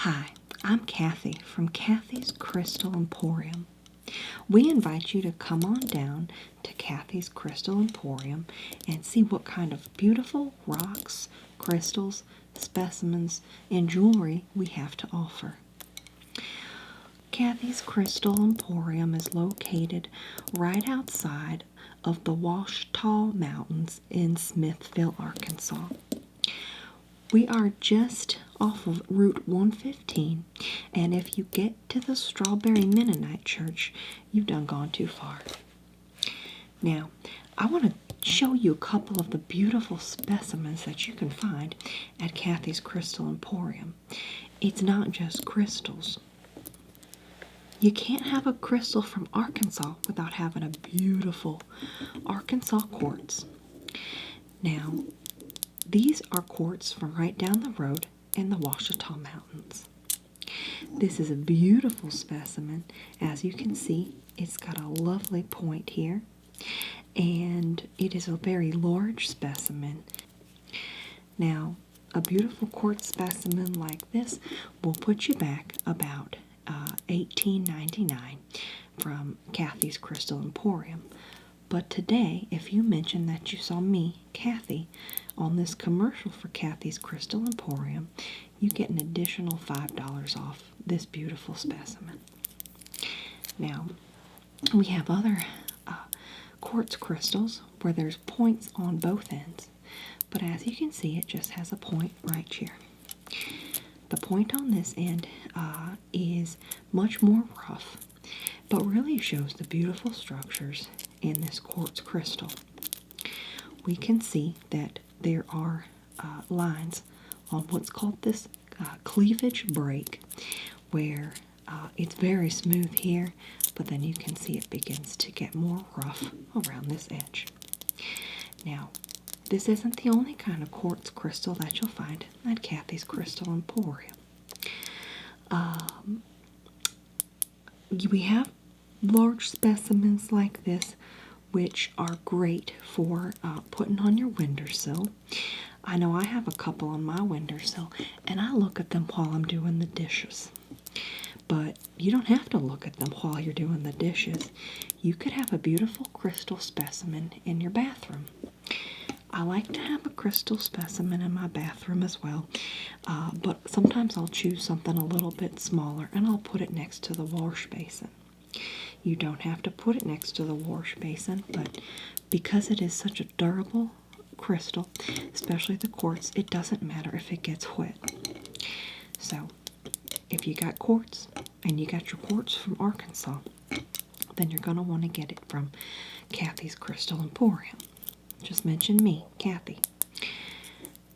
Hi, I'm Kathy from Kathy's Crystal Emporium. We invite you to come on down to Kathy's Crystal Emporium and see what kind of beautiful rocks, crystals, specimens, and jewelry we have to offer. Kathy's Crystal Emporium is located right outside of the Washita Mountains in Smithville, Arkansas. We are just off of Route 115, and if you get to the Strawberry Mennonite Church, you've done gone too far. Now, I want to show you a couple of the beautiful specimens that you can find at Kathy's Crystal Emporium. It's not just crystals. You can't have a crystal from Arkansas without having a beautiful Arkansas quartz. Now, these are quartz from right down the road in the Washita Mountains. This is a beautiful specimen. As you can see, it's got a lovely point here, and it is a very large specimen. Now, a beautiful quartz specimen like this will put you back about $18.99 from Kathy's Crystal Emporium. But today, if you mention that you saw me, Kathy, on this commercial for Kathy's Crystal Emporium, you get an additional $5 off this beautiful specimen. Now, we have other quartz crystals where there's points on both ends. But as you can see, it just has a point right here. The point on this end is much more rough, but really shows the beautiful structures in this quartz crystal. We can see that there are lines on what's called this cleavage break, where it's very smooth here, but then you can see it begins to get more rough around this edge. Now, this isn't the only kind of quartz crystal that you'll find at Kathy's Crystal Emporium. We have large specimens like this, which are great for putting on your windowsill. I know I have a couple on my windowsill, and I look at them while I'm doing the dishes. But you don't have to look at them while you're doing the dishes. You could have a beautiful crystal specimen in your bathroom. I like to have a crystal specimen in my bathroom as well, but sometimes I'll choose something a little bit smaller and I'll put it next to the wash basin. You don't have to put it next to the wash basin, but because it is such a durable crystal, especially the quartz, it doesn't matter if it gets wet. So, if you got quartz and you got your quartz from Arkansas, then you're going to want to get it from Kathy's Crystal Emporium. Just mention me, Kathy,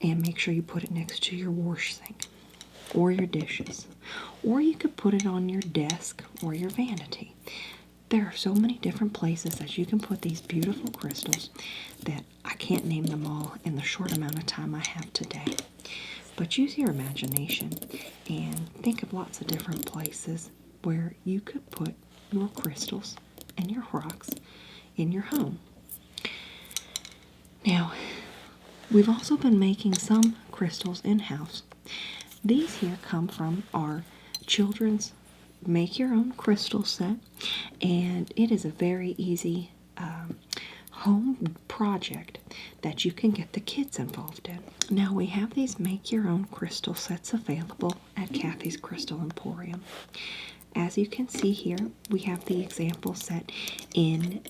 and make sure you put it next to your wash sink or your dishes, or you could put it on your desk or your vanity. There are so many different places that you can put these beautiful crystals that I can't name them all in the short amount of time I have today. But use your imagination and think of lots of different places where you could put your crystals and your rocks in your home. Now, we've also been making some crystals in-house. These here come from our children's make-your-own crystal set, and it is a very easy home project that you can get the kids involved in. Now, we have these make-your-own crystal sets available at Kathy's Crystal Emporium. As you can see here, we have the example set in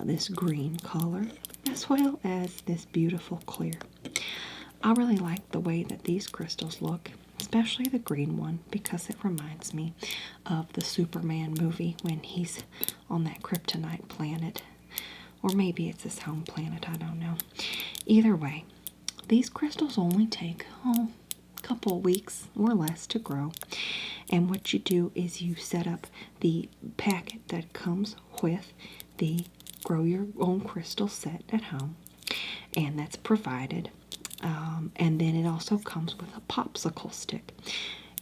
this green color, as well as this beautiful clear. I really like the way that these crystals look, especially the green one, because it reminds me of the Superman movie when he's on that kryptonite planet. Or maybe it's his home planet, I don't know. Either way, these crystals only take a couple weeks or less to grow. And what you do is you set up the packet that comes with the Grow Your Own Crystal set at home, and that's provided. And then it also comes with a popsicle stick.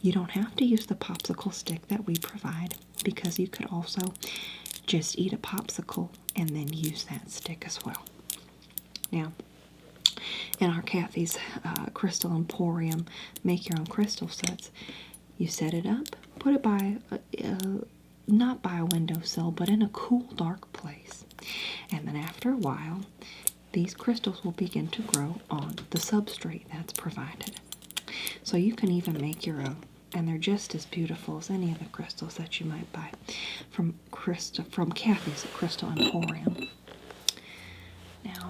You don't have to use the popsicle stick that we provide, because you could also just eat a popsicle and then use that stick as well. Now, in our Kathy's Crystal Emporium Make Your Own Crystal Sets, You set it up, put it by, not by a windowsill, but in a cool, dark place. And then after a while, these crystals will begin to grow on the substrate that's provided. So you can even make your own, and they're just as beautiful as any of the crystals that you might buy from Kathy's at Crystal Emporium. Now,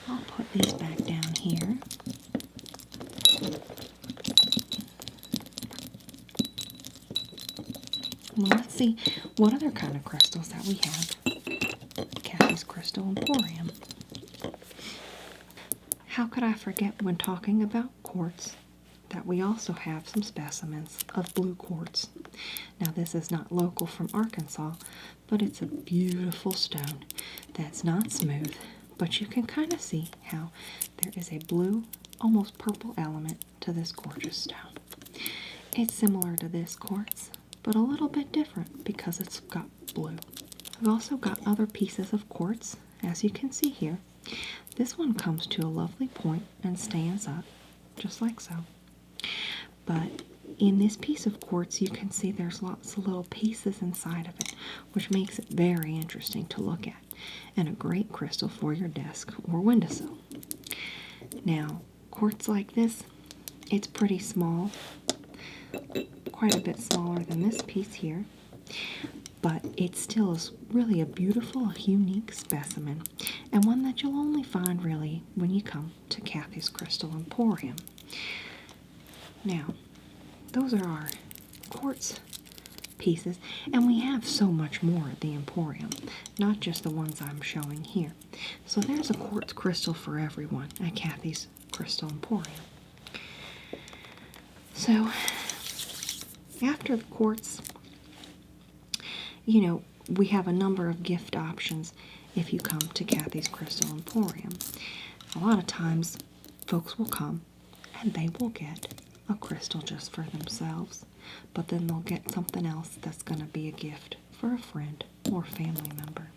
I'll put these back down here. Well, let's see what other kind of crystals that we have at Kathy's Crystal Emporium. How could I forget when talking about quartz that we also have some specimens of blue quartz. Now this is not local from Arkansas, but it's a beautiful stone that's not smooth, but you can kind of see how there is a blue, almost purple element to this gorgeous stone. It's similar to this quartz, but a little bit different because it's got blue. I've also got other pieces of quartz, as you can see here. This one comes to a lovely point and stands up, just like so. But in this piece of quartz, you can see there's lots of little pieces inside of it, which makes it very interesting to look at, and a great crystal for your desk or windowsill. Now, quartz like this, it's pretty small, quite a bit smaller than this piece here, but it still is really a beautiful, unique specimen, and one that you'll only find really when you come to Kathy's Crystal Emporium. Now, those are our quartz pieces, and we have so much more at the Emporium, not just the ones I'm showing here. So there's a quartz crystal for everyone at Kathy's Crystal Emporium. So, after the quartz, you know, we have a number of gift options if you come to Kathy's Crystal Emporium. A lot of times, folks will come and they will get a crystal just for themselves, but then they'll get something else that's going to be a gift for a friend or family member.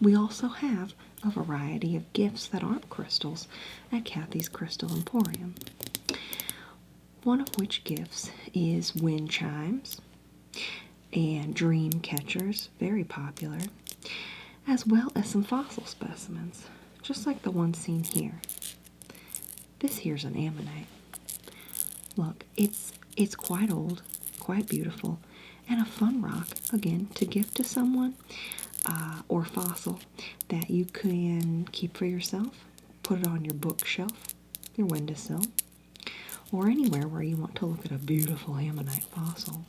We also have a variety of gifts that aren't crystals at Kathy's Crystal Emporium. One of which gifts is wind chimes and dream catchers, very popular, as well as some fossil specimens, just like the one seen here. This here's an ammonite. Look, it's quite old, quite beautiful, and a fun rock, again, to gift to someone, or fossil that you can keep for yourself, put it on your bookshelf, your windowsill, or anywhere where you want to look at a beautiful ammonite fossil.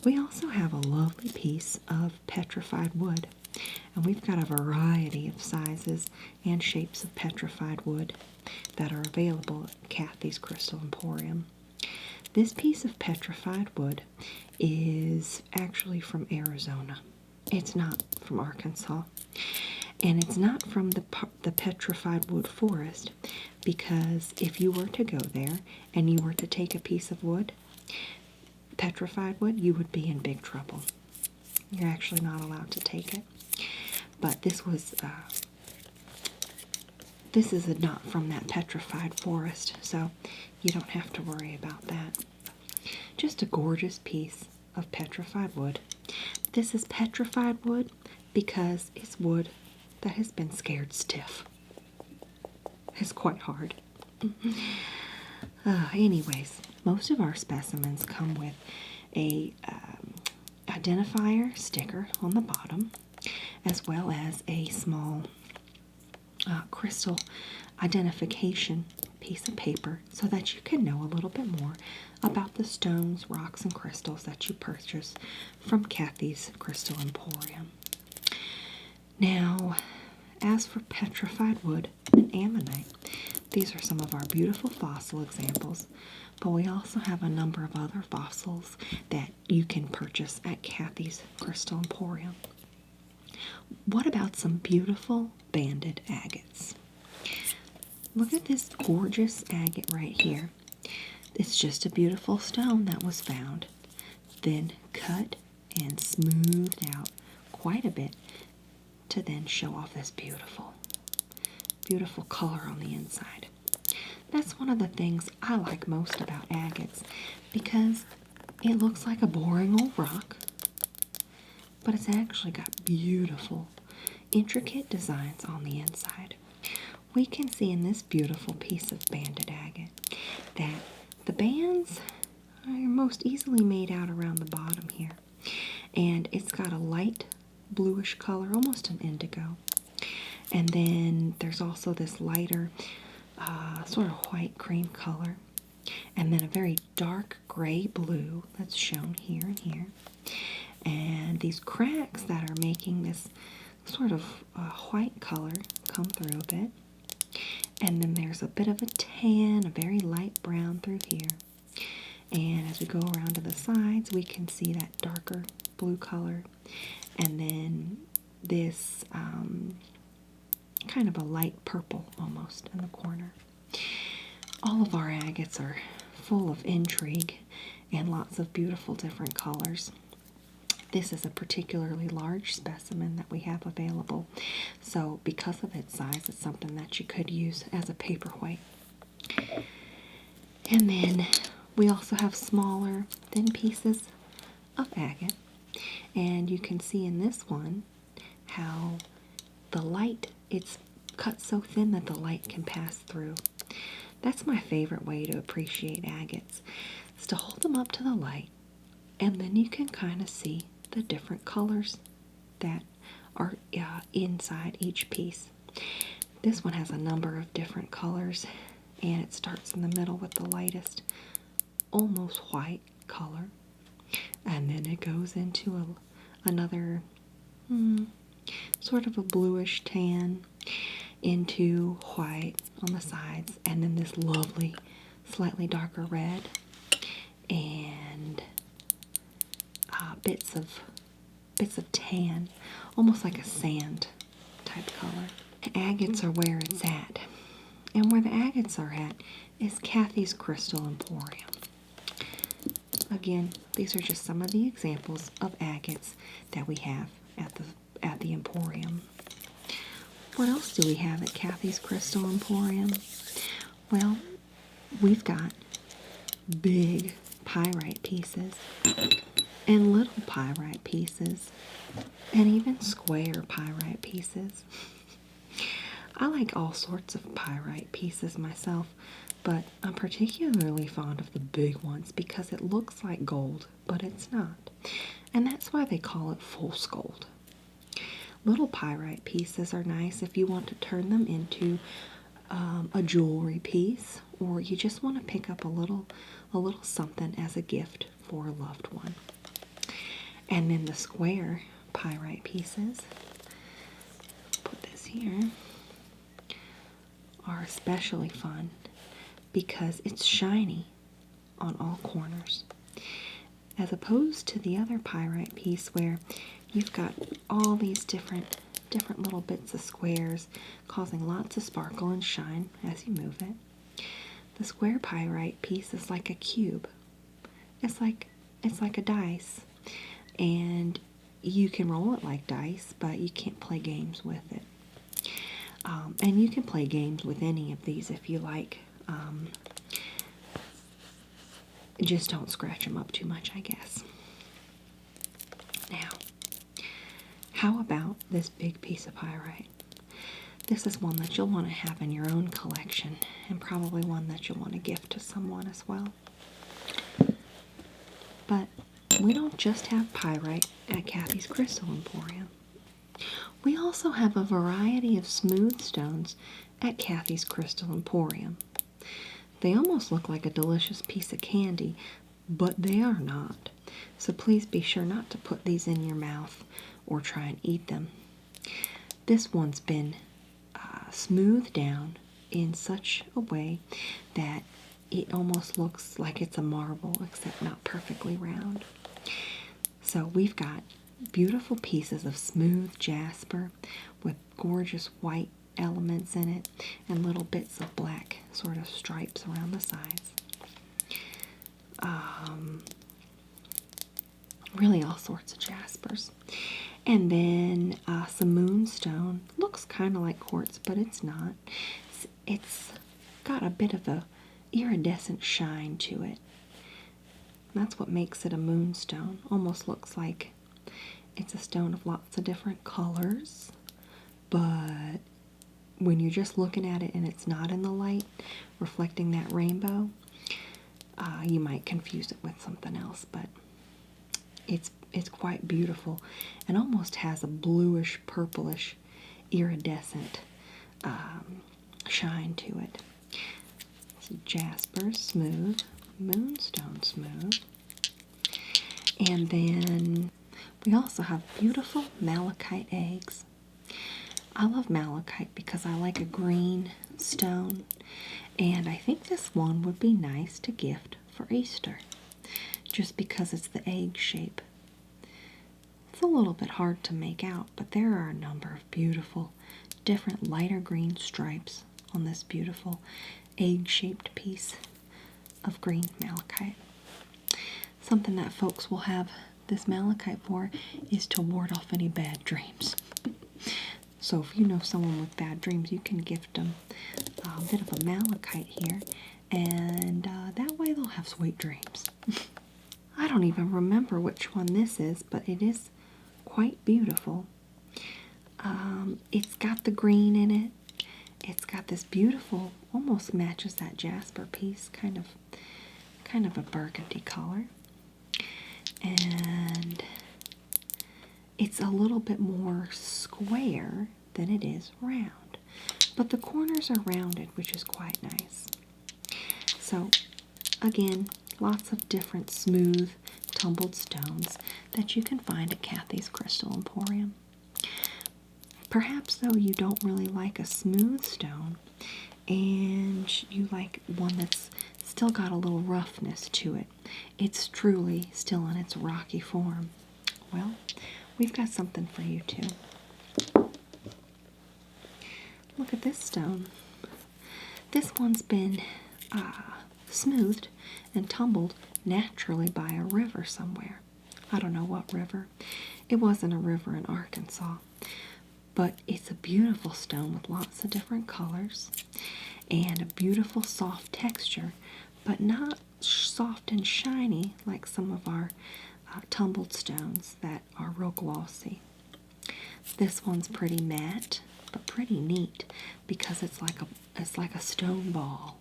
We also have a lovely piece of petrified wood, and we've got a variety of sizes and shapes of petrified wood that are available at Kathy's Crystal Emporium. This piece of petrified wood is actually from Arizona. It's not from Arkansas, and it's not from the petrified wood forest, because if you were to go there and you were to take a piece of wood, petrified wood, you would be in big trouble. You're actually not allowed to take it. But this is not from that petrified forest, so you don't have to worry about that. Just a gorgeous piece of petrified wood. This is petrified wood because it's wood that has been scared stiff. It's quite hard. Anyways, most of our specimens come with a identifier sticker on the bottom, as well as a small crystal identification piece of paper so that you can know a little bit more about the stones, rocks, and crystals that you purchase from Kathy's Crystal Emporium. Now, as for petrified wood and ammonite, these are some of our beautiful fossil examples, but we also have a number of other fossils that you can purchase at Kathy's Crystal Emporium. What about some beautiful banded agates? Look at this gorgeous agate right here. It's just a beautiful stone that was found, then cut and smoothed out quite a bit to then show off this beautiful color on the inside. That's one of the things I like most about agates, because it looks like a boring old rock, but it's actually got beautiful, intricate designs on the inside. We can see in this beautiful piece of banded agate that the bands are most easily made out around the bottom here. And it's got a light bluish color, almost an indigo. And then there's also this lighter, sort of white cream color. And then a very dark gray blue that's shown here and here. And these cracks that are making this sort of white color come through a bit. And then there's a bit of a tan, a very light brown through here. And as we go around to the sides, we can see that darker blue color. And then this kind of a light purple almost in the corner. All of our agates are full of intrigue and lots of beautiful different colors. This is a particularly large specimen that we have available. So because of its size, it's something that you could use as a paperweight. And then we also have smaller, thin pieces of agate. And you can see in this one how the light, it's cut so thin that the light can pass through. That's my favorite way to appreciate agates, is to hold them up to the light, and then you can kind of see the different colors that are inside each piece. This one has a number of different colors, and it starts in the middle with the lightest, almost white color, and then it goes into another sort of a bluish tan, into white on the sides, and then this lovely slightly darker red, and bits of tan, almost like a sand type color. Agates are where it's at, and where the agates are at is Kathy's Crystal Emporium. Again, these are just some of the examples of agates that we have at the Emporium. What else do we have at Kathy's Crystal Emporium? Well, we've got big pyrite pieces and little pyrite pieces and even square pyrite pieces. I like all sorts of pyrite pieces myself, but I'm particularly fond of the big ones because it looks like gold, but it's not. And that's why they call it false gold. Little pyrite pieces are nice if you want to turn them into a jewelry piece, or you just want to pick up a little something as a gift for a loved one. And then the square pyrite pieces, put this here, are especially fun because it's shiny on all corners, as opposed to the other pyrite piece where you've got all these different little bits of squares causing lots of sparkle and shine as you move it. The square pyrite piece is like a cube. It's like a dice, and you can roll it like dice, but you can't play games with it. And you can play games with any of these if you like. Just don't scratch them up too much, I guess. Now, how about this big piece of pyrite? This is one that you'll want to have in your own collection, and probably one that you'll want to gift to someone as well. But we don't just have pyrite at Kathy's Crystal Emporium. We also have a variety of smooth stones at Kathy's Crystal Emporium. They almost look like a delicious piece of candy, but they are not. So please be sure not to put these in your mouth or try and eat them. This one's been smoothed down in such a way that it almost looks like it's a marble, except not perfectly round. So we've got beautiful pieces of smooth jasper with gorgeous white elements in it and little bits of black sort of stripes around the sides. Really all sorts of jaspers. And then some moonstone. Looks kind of like quartz, but it's not. It's got a bit of a iridescent shine to it. That's what makes it a moonstone. Almost looks like it's a stone of lots of different colors, but when you're just looking at it and it's not in the light, reflecting that rainbow, you might confuse it with something else, but it's quite beautiful and almost has a bluish, purplish, iridescent shine to it. So jasper, smooth, moonstone, smooth. And then we also have beautiful malachite eggs. I love malachite because I like a green stone, and I think this one would be nice to gift for Easter, just because it's the egg shape. It's a little bit hard to make out, but there are a number of beautiful, different lighter green stripes on this beautiful egg-shaped piece of green malachite. Something that folks will have this malachite for is to ward off any bad dreams. So if you know someone with bad dreams, you can gift them a bit of a malachite here, and that way they'll have sweet dreams. I don't even remember which one this is, but it is quite beautiful. It's got the green in it. It's got this beautiful, almost matches that jasper piece, kind of a burgundy color. And it's a little bit more square than it is round, but the corners are rounded, which is quite nice. So again, lots of different smooth tumbled stones that you can find at Kathy's Crystal Emporium. Perhaps though you don't really like a smooth stone and you like one that's still got a little roughness to it, it's truly still in its rocky form, well, we've got something for you too. Look at this stone. This one's been smoothed and tumbled naturally by a river somewhere. I don't know what river. It wasn't a river in Arkansas. But it's a beautiful stone with lots of different colors and a beautiful soft texture, but not soft and shiny like some of our tumbled stones that are real glossy. This one's pretty matte, but pretty neat because it's like a stone ball.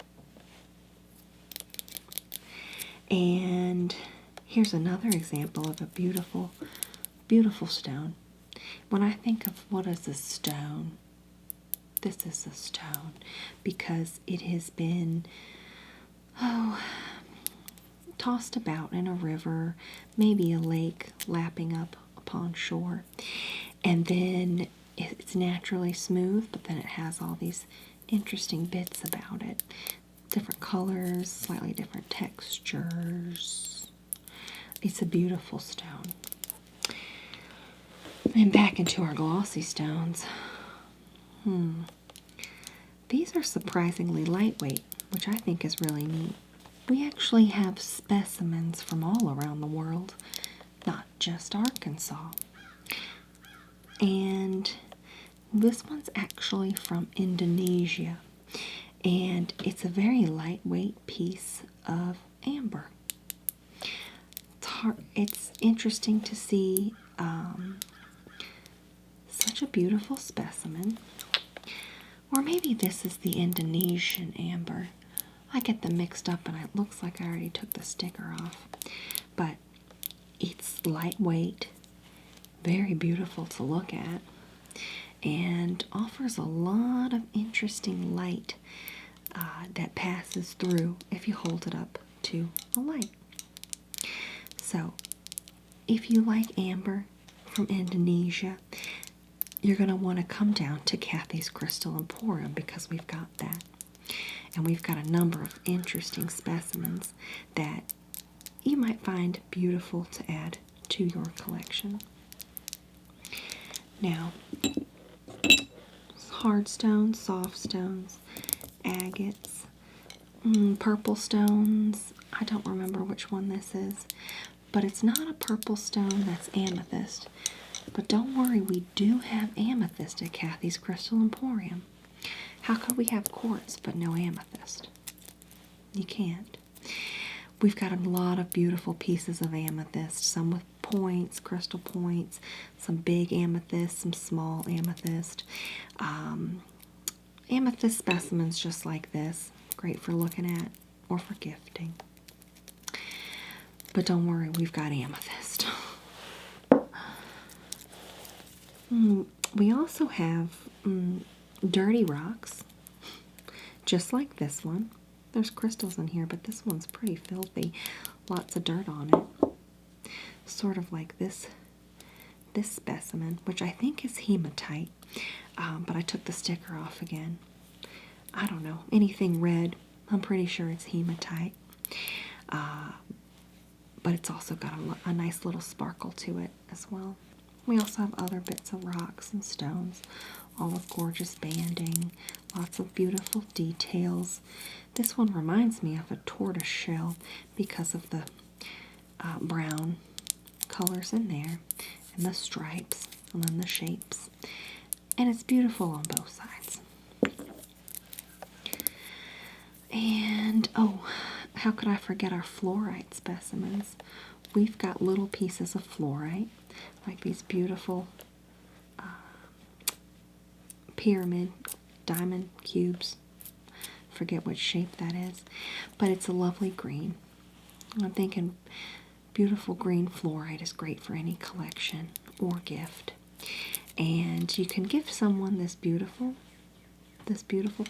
And here's another example of a beautiful, beautiful stone. When I think of what is a stone, this is a stone because it has been, tossed about in a river, maybe a lake lapping up upon shore. And then it's naturally smooth, but then it has all these interesting bits about it. Different colors, slightly different textures. It's a beautiful stone. And back into our glossy stones. These are surprisingly lightweight, which I think is really neat. We actually have specimens from all around the world, not just Arkansas. And this one's actually from Indonesia. And it's a very lightweight piece of amber. It's interesting to see such a beautiful specimen. Or maybe this is the Indonesian amber. I get them mixed up and it looks like I already took the sticker off. But it's lightweight, very beautiful to look at, and offers a lot of interesting light that passes through if you hold it up to a light. So, if you like amber from Indonesia, you're going to want to come down to Kathy's Crystal Emporium because we've got that. And we've got a number of interesting specimens that you might find beautiful to add to your collection. Now, hard stones, soft stones, agates, purple stones. I don't remember which one this is, but it's not a purple stone, that's amethyst. But don't worry, we do have amethyst at Kathy's Crystal Emporium. How could we have quartz but no amethyst? You can't. We've got a lot of beautiful pieces of amethyst, some with points, crystal points, some big amethyst, some small amethyst. Amethyst specimens just like this, great for looking at or for gifting. But don't worry, we've got amethyst. We also have dirty rocks, just like this one. There's crystals in here, but this one's pretty filthy. Lots of dirt on it. Sort of like this specimen, which I think is hematite, but I took the sticker off again. I don't know. Anything red, I'm pretty sure it's hematite. But it's also got a nice little sparkle to it as well. We also have other bits of rocks and stones, all of gorgeous banding, lots of beautiful details. This one reminds me of a tortoise shell because of the brown colors in there, and the stripes, and then the shapes. And it's beautiful on both sides. And, oh, how could I forget our fluorite specimens? We've got little pieces of fluorite, like these beautiful pyramid diamond cubes. Forget what shape that is, but it's a lovely green. I'm thinking beautiful green fluorite is great for any collection or gift. And you can give someone this beautiful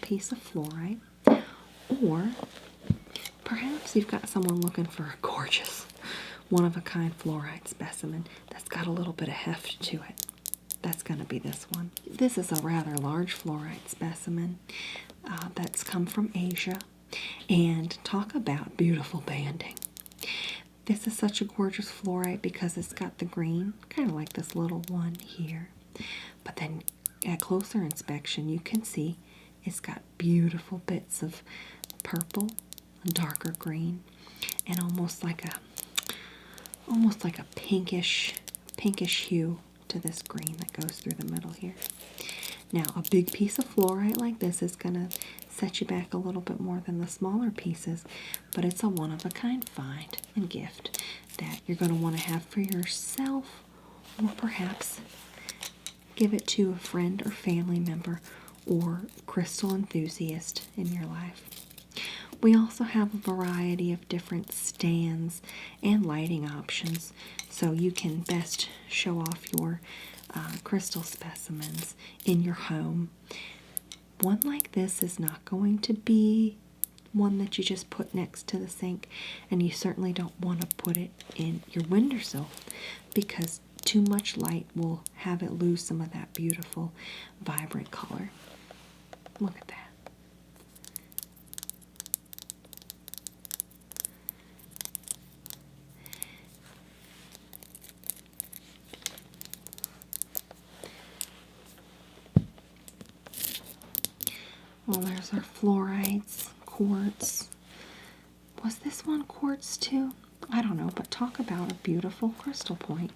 piece of fluorite, or perhaps you've got someone looking for a gorgeous, one-of-a-kind fluorite specimen that's got a little bit of heft to it. That's going to be this one. This is a rather large fluorite specimen that's come from Asia. And talk about beautiful banding. This is such a gorgeous fluorite because it's got the green, kind of like this little one here. But then at closer inspection, you can see it's got beautiful bits of purple, darker green, and almost like a pinkish hue to this green that goes through the middle here. Now, a big piece of fluorite like this is going to set you back a little bit more than the smaller pieces, but it's a one-of-a-kind find and gift that you're going to want to have for yourself, or perhaps give it to a friend or family member or crystal enthusiast in your life. We also have a variety of different stands and lighting options, so you can best show off your crystal specimens in your home. One like this is not going to be one that you just put next to the sink, and you certainly don't want to put it in your windowsill because too much light will have it lose some of that beautiful, vibrant color. Look at that. Well, there's our fluorites, quartz. Was this one quartz too? I don't know, but talk about a beautiful crystal point.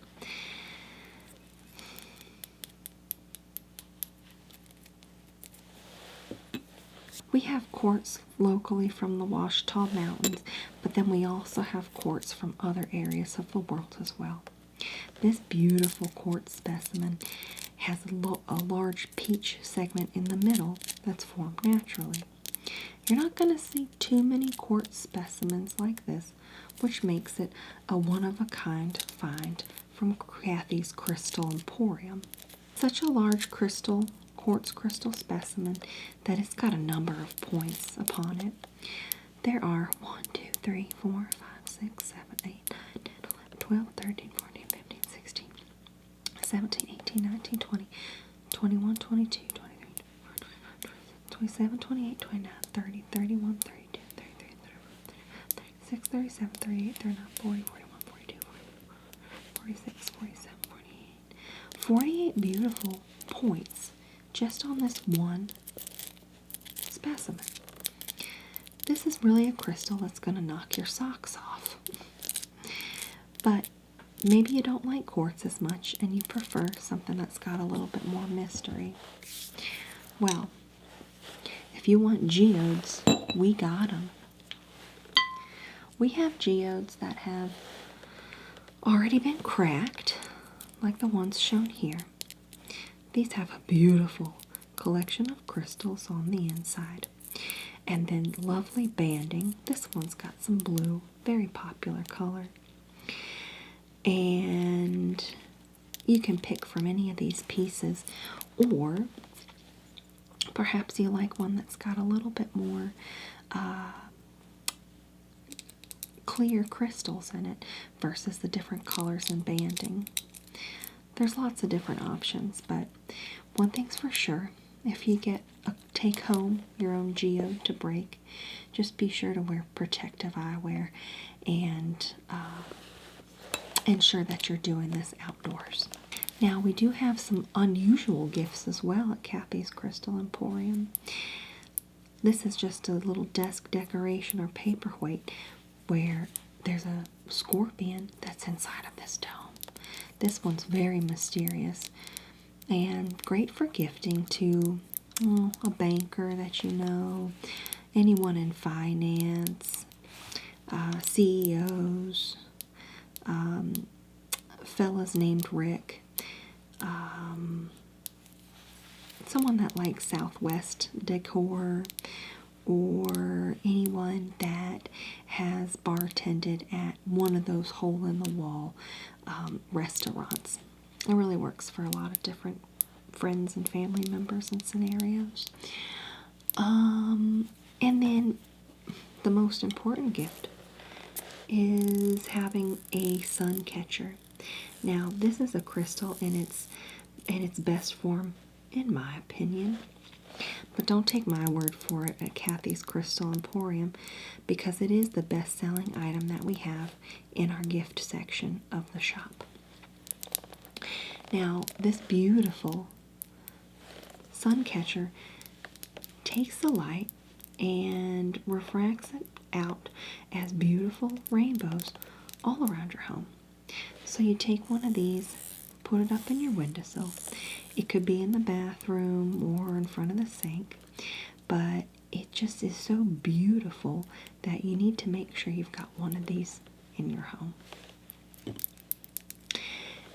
We have quartz locally from the Ouachita Mountains, but then we also have quartz from other areas of the world as well. This beautiful quartz specimen has a large peach segment in the middle that's formed naturally. You're not going to see too many quartz specimens like this, which makes it a one-of-a-kind find from Kathy's Crystal Emporium. Such a large quartz crystal specimen that it's got a number of points upon it. There are 1, 2, 3, 4, 5, 6, 7, 8, 9, 10, 11, 12, 13, 14, 15, 16, 17, 18, 19, 20, 21, 22, 23, 24, 27, 28, 29, 30, 31, 32, 33, 34, 36, 37, 38, 39, 40, 41, 42, 46, 47, 48. 48 beautiful points just on this one specimen. This is really a crystal that's going to knock your socks off. But maybe you don't like quartz as much and you prefer something that's got a little bit more mystery. Well, if you want geodes, we got them. We have geodes that have already been cracked, like the ones shown here. These have a beautiful collection of crystals on the inside. And then lovely banding. This one's got some blue, very popular color. And you can pick from any of these pieces, or perhaps you like one that's got a little bit more clear crystals in it versus the different colors and banding. There's lots of different options, but one thing's for sure, if you take home your own geode to break, just be sure to wear protective eyewear and ensure that you're doing this outdoors. Now, we do have some unusual gifts as well at Kathy's Crystal Emporium. This is just a little desk decoration or paperweight where there's a scorpion that's inside of this dome. This one's very mysterious and great for gifting to a banker that you know, anyone in finance, CEOs, fellas named Rick, someone that likes Southwest decor, or anyone that has bartended at one of those hole-in-the-wall restaurants. It really works for a lot of different friends and family members and scenarios. And then the most important gift is having a sun catcher. Now, this is a crystal in its best form, in my opinion. But don't take my word for it at Kathy's Crystal Emporium, because it is the best-selling item that we have in our gift section of the shop. Now, this beautiful sun catcher takes the light and refracts it out as beautiful rainbows all around your home. So you take one of these, put it up in your windowsill. It could be in the bathroom or in front of the sink, but it just is so beautiful that you need to make sure you've got one of these in your home.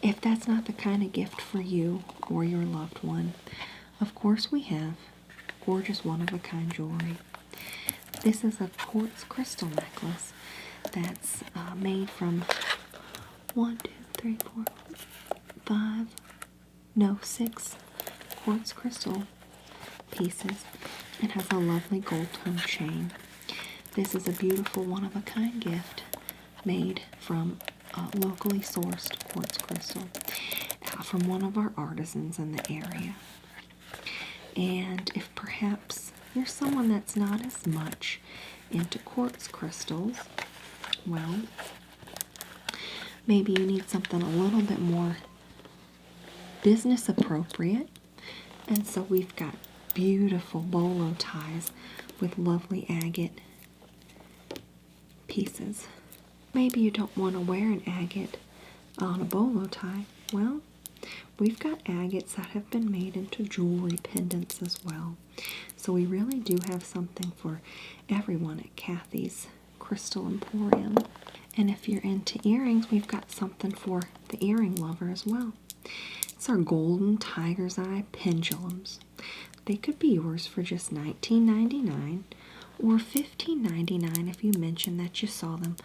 If that's not the kind of gift for you or your loved one, of course we have gorgeous one-of-a-kind jewelry. This is a quartz crystal necklace that's made from 6 quartz crystal pieces. It has a lovely gold tone chain. This is a beautiful one-of-a-kind gift made from locally sourced quartz crystal from one of our artisans in the area. And if perhaps you're someone that's not as much into quartz crystals, well, maybe you need something a little bit more business appropriate. And so we've got beautiful bolo ties with lovely agate pieces. Maybe you don't want to wear an agate on a bolo tie. Well, we've got agates that have been made into jewelry pendants as well. So we really do have something for everyone at Kathy's Crystal Emporium. And if you're into earrings, we've got something for the earring lover as well. It's our golden tiger's eye pendulums. They could be yours for just $19.99 or $15.99 if you mention that you saw them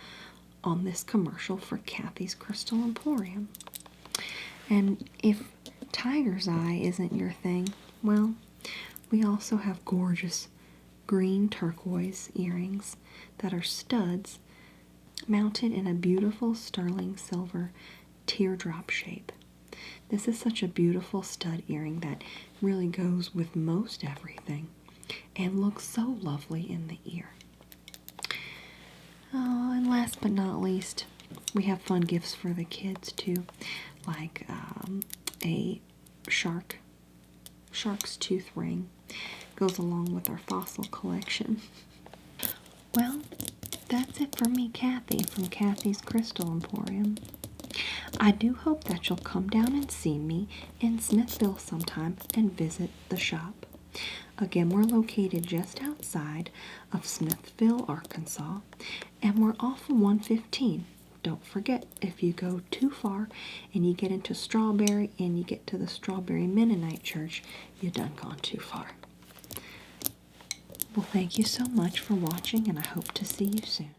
on this commercial for Kathy's Crystal Emporium. And if tiger's eye isn't your thing, well, we also have gorgeous green turquoise earrings that are studs mounted in a beautiful sterling silver teardrop shape. This is such a beautiful stud earring that really goes with most everything and looks so lovely in the ear. Oh, and last but not least, we have fun gifts for the kids too, like a shark's tooth ring. Goes along with our fossil collection. Well, that's it for me, Kathy, from Kathy's Crystal Emporium. I do hope that you'll come down and see me in Smithville sometime and visit the shop. Again, we're located just outside of Smithville, Arkansas, and we're off of 115. Don't forget, if you go too far and you get into Strawberry and you get to the Strawberry Mennonite Church, you done gone too far. Well, thank you so much for watching, and I hope to see you soon.